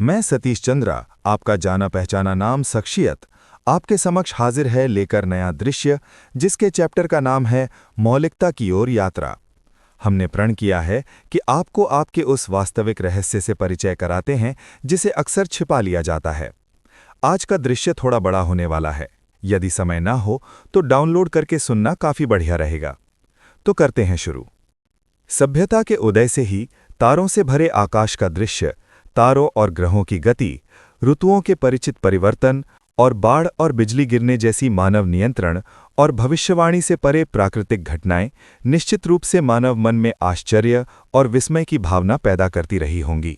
मैं सतीश चंद्रा, आपका जाना पहचाना नाम शख्सियत, आपके समक्ष हाजिर है लेकर नया दृश्य, जिसके चैप्टर का नाम है मौलिकता की ओर यात्रा। हमने प्रण किया है कि आपको आपके उस वास्तविक रहस्य से परिचय कराते हैं जिसे अक्सर छिपा लिया जाता है। आज का दृश्य थोड़ा बड़ा होने वाला है। यदि समय ना हो तो डाउनलोड करके सुनना काफी बढ़िया रहेगा। तो करते हैं शुरू। सभ्यता के उदय से ही तारों से भरे आकाश का दृश्य, तारों और ग्रहों की गति, ऋतुओं के परिचित परिवर्तन और बाढ़ और बिजली गिरने जैसी मानव नियंत्रण और भविष्यवाणी से परे प्राकृतिक घटनाएं निश्चित रूप से मानव मन में आश्चर्य और विस्मय की भावना पैदा करती रही होंगी।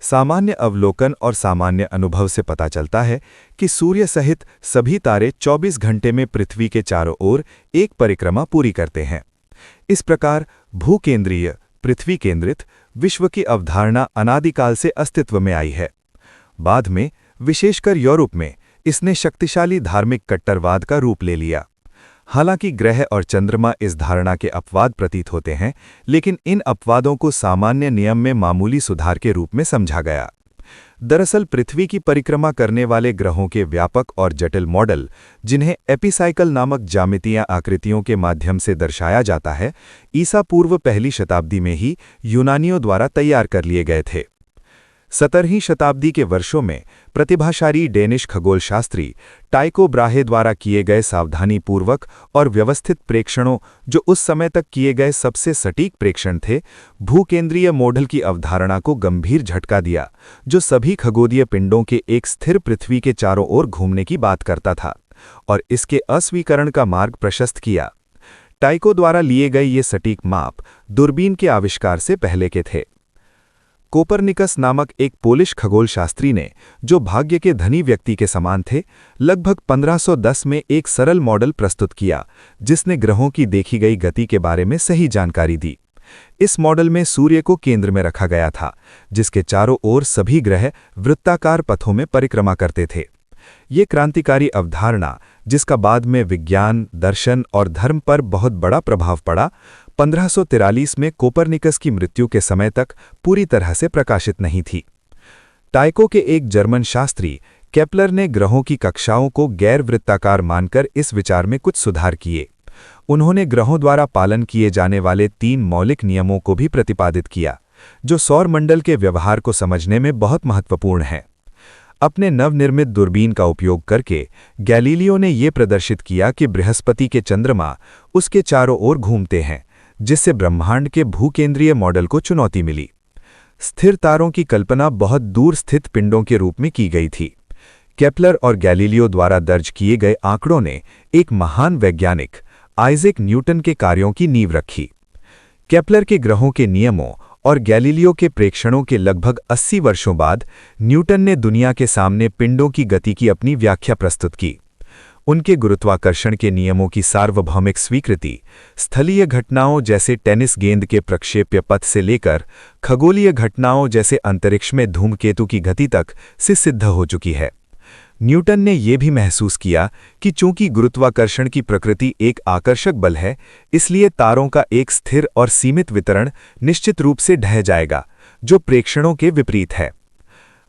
सामान्य अवलोकन और सामान्य अनुभव से पता चलता है कि सूर्य सहित सभी तारे 24 घंटे में पृथ्वी के चारों ओर एक परिक्रमा पूरी करते हैं। इस प्रकार भूकेंद्रीय, पृथ्वी केंद्रित विश्व की अवधारणा अनादिकाल से अस्तित्व में आई है। बाद में, विशेषकर यूरोप में, इसने शक्तिशाली धार्मिक कट्टरवाद का रूप ले लिया। हालांकि ग्रह और चंद्रमा इस धारणा के अपवाद प्रतीत होते हैं, लेकिन इन अपवादों को सामान्य नियम में मामूली सुधार के रूप में समझा गया। दरअसल पृथ्वी की परिक्रमा करने वाले ग्रहों के व्यापक और जटिल मॉडल, जिन्हें एपिसाइकल नामक ज्यामितीय आकृतियों के माध्यम से दर्शाया जाता है, ईसा पूर्व पहली शताब्दी में ही यूनानियों द्वारा तैयार कर लिए गए थे। 17वीं शताब्दी के वर्षों में प्रतिभाशाली डेनिश खगोलशास्त्री टाइको ब्राहे द्वारा किए गए सावधानीपूर्वक और व्यवस्थित प्रेक्षणों, जो उस समय तक किए गए सबसे सटीक प्रेक्षण थे, भूकेंद्रीय मॉडल की अवधारणा को गंभीर झटका दिया, जो सभी खगोलीय पिंडों के एक स्थिर पृथ्वी के चारों ओर घूमने की बात करता था, और इसके अस्वीकरण का मार्ग प्रशस्त किया। टाइको द्वारा लिए गए ये सटीक माप दूरबीन के आविष्कार से पहले के थे। कोपरनिकस नामक एक पोलिश खगोलशास्त्री ने, जो भाग्य के धनी व्यक्ति के समान थे, लगभग 1510 में एक सरल मॉडल प्रस्तुत किया, जिसने ग्रहों की देखी गई गति के बारे में सही जानकारी दी। इस मॉडल में सूर्य को केंद्र में रखा गया था, जिसके चारों ओर सभी ग्रह वृत्ताकार पथों में परिक्रमा करते थे। ये क्रांतिकारी अवधारणा, जिसका बाद में विज्ञान, दर्शन और धर्म पर बहुत बड़ा प्रभाव पड़ा, 1543 में कोपरनिकस की मृत्यु के समय तक पूरी तरह से प्रकाशित नहीं थी। टाइको के एक जर्मन शास्त्री केपलर ने ग्रहों की कक्षाओं को गैर वृत्ताकार मानकर इस विचार में कुछ सुधार किए। उन्होंने ग्रहों द्वारा पालन किए जाने वाले 3 मौलिक नियमों को भी प्रतिपादित किया, जो सौरमंडल के व्यवहार को समझने में बहुत महत्वपूर्ण हैं। अपने नवनिर्मित दूरबीन का उपयोग करके गैलीलियो ने यह प्रदर्शित किया कि बृहस्पति के चंद्रमा उसके चारों ओर घूमते हैं, जिससे ब्रह्मांड के भूकेंद्रीय मॉडल को चुनौती मिली। स्थिर तारों की कल्पना बहुत दूर स्थित पिंडों के रूप में की गई थी। केपलर और गैलीलियो द्वारा दर्ज किए गए आंकड़ों ने एक महान वैज्ञानिक आइजैक न्यूटन के कार्यों की नींव रखी। केपलर के ग्रहों के नियमों और गैलीलियो के प्रेक्षणों के लगभग 80 वर्षों बाद न्यूटन ने दुनिया के सामने पिंडों की गति की अपनी व्याख्या प्रस्तुत की। उनके गुरुत्वाकर्षण के नियमों की सार्वभौमिक स्वीकृति स्थलीय घटनाओं जैसे टेनिस गेंद के प्रक्षेप्य पथ से लेकर खगोलीय घटनाओं जैसे अंतरिक्ष में धूमकेतु की गति तक से सिद्ध हो चुकी है। न्यूटन ने यह भी महसूस किया कि चूंकि गुरुत्वाकर्षण की प्रकृति एक आकर्षक बल है, इसलिए तारों का एक स्थिर और सीमित वितरण निश्चित रूप से ढह जाएगा, जो प्रेक्षणों के विपरीत है।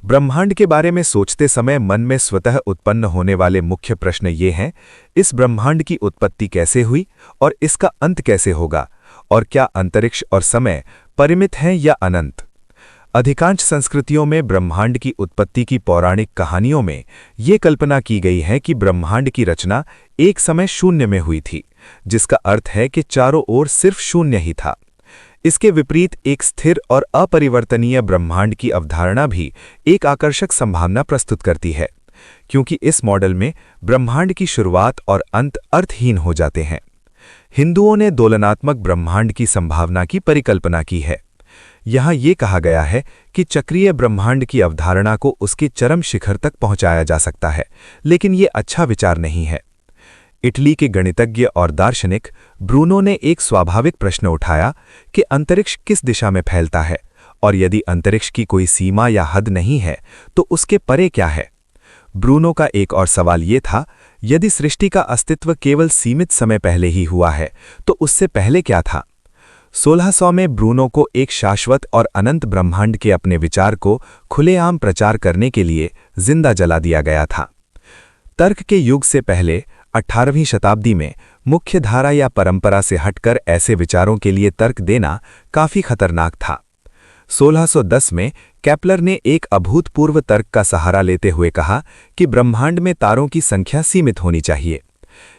ब्रह्मांड के बारे में सोचते समय मन में स्वतः उत्पन्न होने वाले मुख्य प्रश्न ये हैं: इस ब्रह्मांड की उत्पत्ति कैसे हुई और इसका अंत कैसे होगा, और क्या अंतरिक्ष और समय परिमित हैं या अनंत? अधिकांश संस्कृतियों में ब्रह्मांड की उत्पत्ति की पौराणिक कहानियों में ये कल्पना की गई है कि ब्रह्मांड की रचना एक समय शून्य में हुई थी, जिसका अर्थ है कि चारों ओर सिर्फ शून्य ही था। इसके विपरीत एक स्थिर और अपरिवर्तनीय ब्रह्मांड की अवधारणा भी एक आकर्षक संभावना प्रस्तुत करती है, क्योंकि इस मॉडल में ब्रह्मांड की शुरुआत और अंत अर्थहीन हो जाते हैं। हिंदुओं ने दोलनात्मक ब्रह्मांड की संभावना की परिकल्पना की है। यहाँ ये कहा गया है कि चक्रीय ब्रह्मांड की अवधारणा को उसके चरम शिखर तक पहुंचाया जा सकता है, लेकिन ये अच्छा विचार नहीं है। इटली के गणितज्ञ और दार्शनिक ब्रूनो ने एक स्वाभाविक प्रश्न उठाया कि अंतरिक्ष किस दिशा में फैलता है, और यदि अंतरिक्ष की कोई सीमा या हद नहीं है तो उसके परे क्या है। ब्रूनो का एक और सवाल ये था, यदि सृष्टि का अस्तित्व केवल सीमित समय पहले ही हुआ है तो उससे पहले क्या था। 1600 में ब्रूनो को एक शाश्वत और अनंत ब्रह्मांड के अपने विचार को खुलेआम प्रचार करने के लिए जिंदा जला दिया गया था। तर्क के युग से पहले 18वीं शताब्दी में मुख्य धारा या परंपरा से हटकर ऐसे विचारों के लिए तर्क देना काफी खतरनाक था। 1610 में केपलर ने एक अभूतपूर्व तर्क का सहारा लेते हुए कहा कि ब्रह्मांड में तारों की संख्या सीमित होनी चाहिए।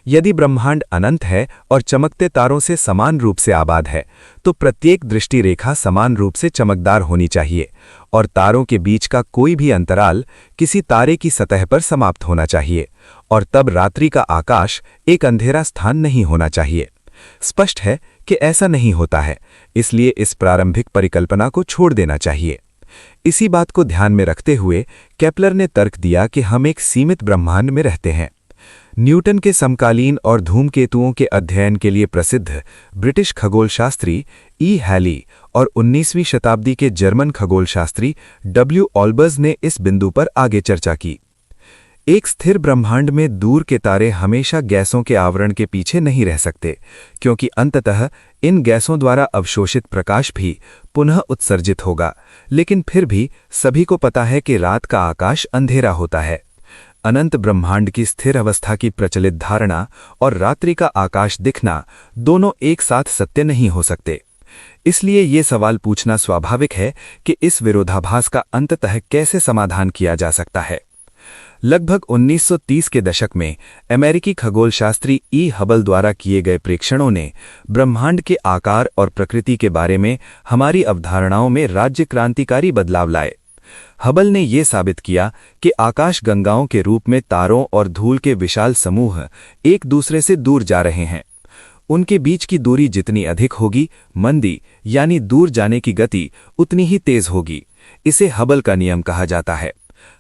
यदि ब्रह्मांड अनंत है और चमकते तारों से समान रूप से आबाद है, तो प्रत्येक दृष्टि रेखा समान रूप से चमकदार होनी चाहिए और तारों के बीच का कोई भी अंतराल किसी तारे की सतह पर समाप्त होना चाहिए, और तब रात्रि का आकाश एक अंधेरा स्थान नहीं होना चाहिए। स्पष्ट है कि ऐसा नहीं होता है, इसलिए इस प्रारंभिक परिकल्पना को छोड़ देना चाहिए। इसी बात को ध्यान में रखते हुए केपलर ने तर्क दिया कि हम एक सीमित ब्रह्मांड में रहते हैं। न्यूटन के समकालीन और धूमकेतुओं के अध्ययन के लिए प्रसिद्ध ब्रिटिश खगोलशास्त्री ई हैली और 19वीं शताब्दी के जर्मन खगोलशास्त्री डब्ल्यू ऑल्बर्स ने इस बिंदु पर आगे चर्चा की। एक स्थिर ब्रह्मांड में दूर के तारे हमेशा गैसों के आवरण के पीछे नहीं रह सकते, क्योंकि अंततः इन गैसों द्वारा अवशोषित प्रकाश भी पुनः उत्सर्जित होगा। लेकिन फिर भी सभी को पता है कि रात का आकाश अंधेरा होता है। अनंत ब्रह्मांड की स्थिर अवस्था की प्रचलित धारणा और रात्रि का आकाश दिखना दोनों एक साथ सत्य नहीं हो सकते। इसलिए ये सवाल पूछना स्वाभाविक है कि इस विरोधाभास का अंततः कैसे समाधान किया जा सकता है। लगभग 1930 के दशक में अमेरिकी खगोलशास्त्री ई हबल द्वारा किए गए प्रेक्षणों ने ब्रह्मांड के आकार और प्रकृति के बारे में हमारी अवधारणाओं में राज्य क्रांतिकारी बदलाव लाए। हबल ने यह साबित किया कि आकाश गंगाओं के रूप में तारों और धूल के विशाल समूह एक दूसरे से दूर जा रहे हैं। उनके बीच की दूरी जितनी अधिक होगी, मंदी यानी दूर जाने की गति उतनी ही तेज होगी। इसे हबल का नियम कहा जाता है।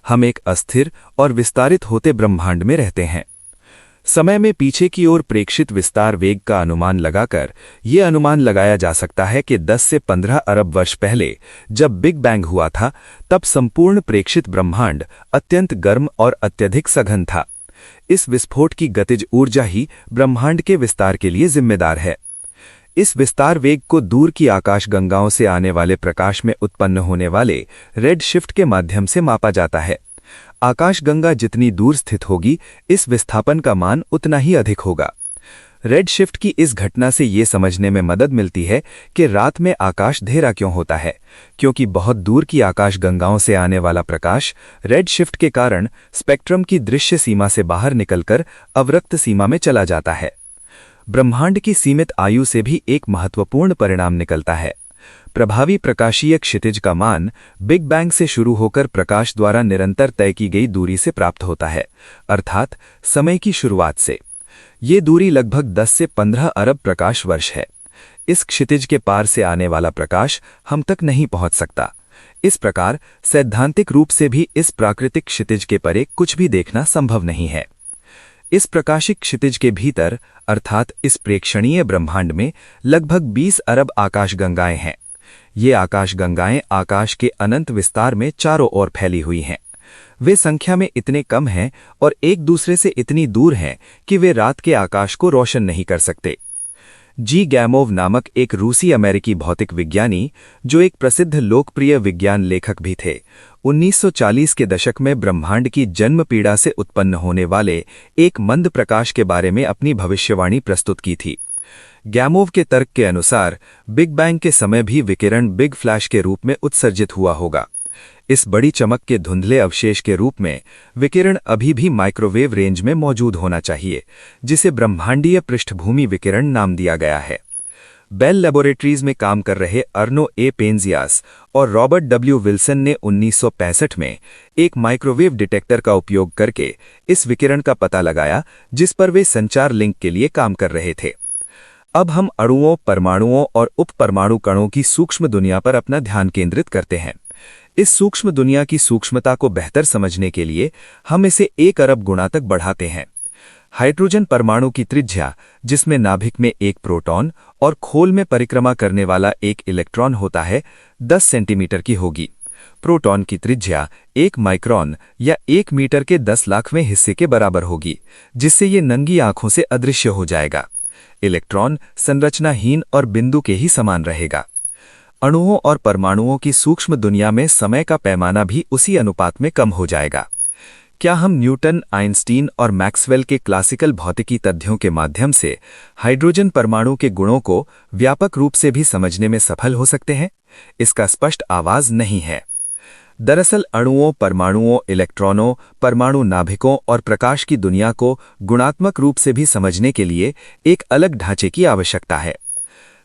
हम एक अस्थिर और विस्तारित होते ब्रह्मांड में रहते हैं। समय में पीछे की ओर प्रेक्षित विस्तार वेग का अनुमान लगाकर यह अनुमान लगाया जा सकता है कि 10 से 15 अरब वर्ष पहले जब बिग बैंग हुआ था, तब संपूर्ण प्रेक्षित ब्रह्मांड अत्यंत गर्म और अत्यधिक सघन था। इस विस्फोट की गतिज ऊर्जा ही ब्रह्मांड के विस्तार के लिए जिम्मेदार है। इस विस्तार वेग को दूर की आकाशगंगाओं से आने वाले प्रकाश में उत्पन्न होने वाले रेड शिफ्ट के माध्यम से मापा जाता है। आकाशगंगा जितनी दूर स्थित होगी, इस विस्थापन का मान उतना ही अधिक होगा। रेड शिफ्ट की इस घटना से ये समझने में मदद मिलती है कि रात में आकाश अंधेरा क्यों होता है, क्योंकि बहुत दूर की आकाशगंगाओं से आने वाला प्रकाश रेड शिफ्ट के कारण स्पेक्ट्रम की दृश्य सीमा से बाहर निकलकर अवरक्त सीमा में चला जाता है। ब्रह्मांड की सीमित आयु से भी एक महत्वपूर्ण परिणाम निकलता है। प्रभावी प्रकाशीय क्षितिज का मान बिग बैंग से शुरू होकर प्रकाश द्वारा निरंतर तय की गई दूरी से प्राप्त होता है, अर्थात समय की शुरुआत से। ये दूरी लगभग 10 से 15 अरब प्रकाश वर्ष है। इस क्षितिज के पार से आने वाला प्रकाश हम तक नहीं पहुंच सकता। इस प्रकार सैद्धांतिक रूप से भी इस प्राकृतिक क्षितिज के परे कुछ भी देखना संभव नहीं है। इस प्रकाशिक क्षितिज के भीतर, अर्थात इस प्रेक्षणीय ब्रह्मांड में लगभग 20 अरब आकाशगंगाएं हैं। ये आकाशगंगाएं आकाश के अनंत विस्तार में चारों ओर फैली हुई हैं। वे संख्या में इतने कम हैं और एक दूसरे से इतनी दूर हैं कि वे रात के आकाश को रोशन नहीं कर सकते। जी गैमोव नामक एक रूसी अमेरिकी भौतिक विज्ञानी, जो एक प्रसिद्ध लोकप्रिय विज्ञान लेखक भी थे, 1940 के दशक में ब्रह्मांड की जन्म पीड़ा से उत्पन्न होने वाले एक मंद प्रकाश के बारे में अपनी भविष्यवाणी प्रस्तुत की थी। गैमोव के तर्क के अनुसार बिग बैंग के समय भी विकिरण बिग फ्लैश के रूप में उत्सर्जित हुआ होगा। इस बड़ी चमक के धुंधले अवशेष के रूप में विकिरण अभी भी माइक्रोवेव रेंज में मौजूद होना चाहिए, जिसे ब्रह्मांडीय पृष्ठभूमि विकिरण नाम दिया गया है। बेल लेबोरेटरीज में काम कर रहे अर्नो ए पेंजियास और रॉबर्ट डब्ल्यू विल्सन ने 1965 में एक माइक्रोवेव डिटेक्टर का उपयोग करके इस विकिरण का पता लगाया, जिस पर वे संचार लिंक के लिए काम कर रहे थे। अब हम अणुओं, परमाणुओं और उपपरमाणु कणों की सूक्ष्म दुनिया पर अपना ध्यान केंद्रित करते हैं। इस सूक्ष्म दुनिया की सूक्ष्मता को बेहतर समझने के लिए हम इसे 1 अरब गुणा तक बढ़ाते हैं। हाइड्रोजन परमाणु की त्रिज्या, जिसमें नाभिक में एक प्रोटॉन और खोल में परिक्रमा करने वाला एक इलेक्ट्रॉन होता है, 10 सेंटीमीटर की होगी। प्रोटॉन की त्रिज्या 1 माइक्रोन या 1 मीटर के 10 लाखवें हिस्से के बराबर होगी, जिससे ये नंगी आंखों से अदृश्य हो जाएगा। इलेक्ट्रॉन संरचनाहीन और बिंदु के ही समान रहेगा। अणुओं और परमाणुओं की सूक्ष्म दुनिया में समय का पैमाना भी उसी अनुपात में कम हो जाएगा। क्या हम न्यूटन, आइंस्टीन और मैक्सवेल के क्लासिकल भौतिकी तथ्यों के माध्यम से हाइड्रोजन परमाणु के गुणों को व्यापक रूप से भी समझने में सफल हो सकते हैं? इसका स्पष्ट आवाज नहीं है। दरअसल अणुओं, परमाणुओं, इलेक्ट्रॉनों, परमाणु नाभिकों और प्रकाश की दुनिया को गुणात्मक रूप से भी समझने के लिए एक अलग ढांचे की आवश्यकता है।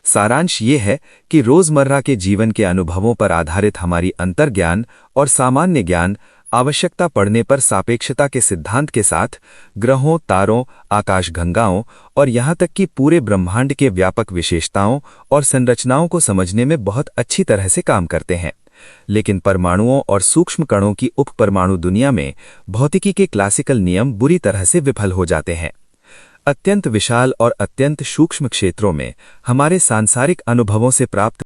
सारांश ये है कि रोजमर्रा के जीवन के अनुभवों पर आधारित हमारी अंतर्ज्ञान और सामान्य ज्ञान आवश्यकता पड़ने पर सापेक्षता के सिद्धांत के साथ ग्रहों, तारों, आकाशगंगाओं और यहाँ तक कि पूरे ब्रह्मांड के व्यापक विशेषताओं और संरचनाओं को समझने में बहुत अच्छी तरह से काम करते हैं। लेकिन परमाणुओं और सूक्ष्म कणों की उपपरमाणु दुनिया में भौतिकी के क्लासिकल नियम बुरी तरह से विफल हो जाते हैं। अत्यंत विशाल और अत्यंत सूक्ष्म क्षेत्रों में हमारे सांसारिक अनुभवों से प्राप्त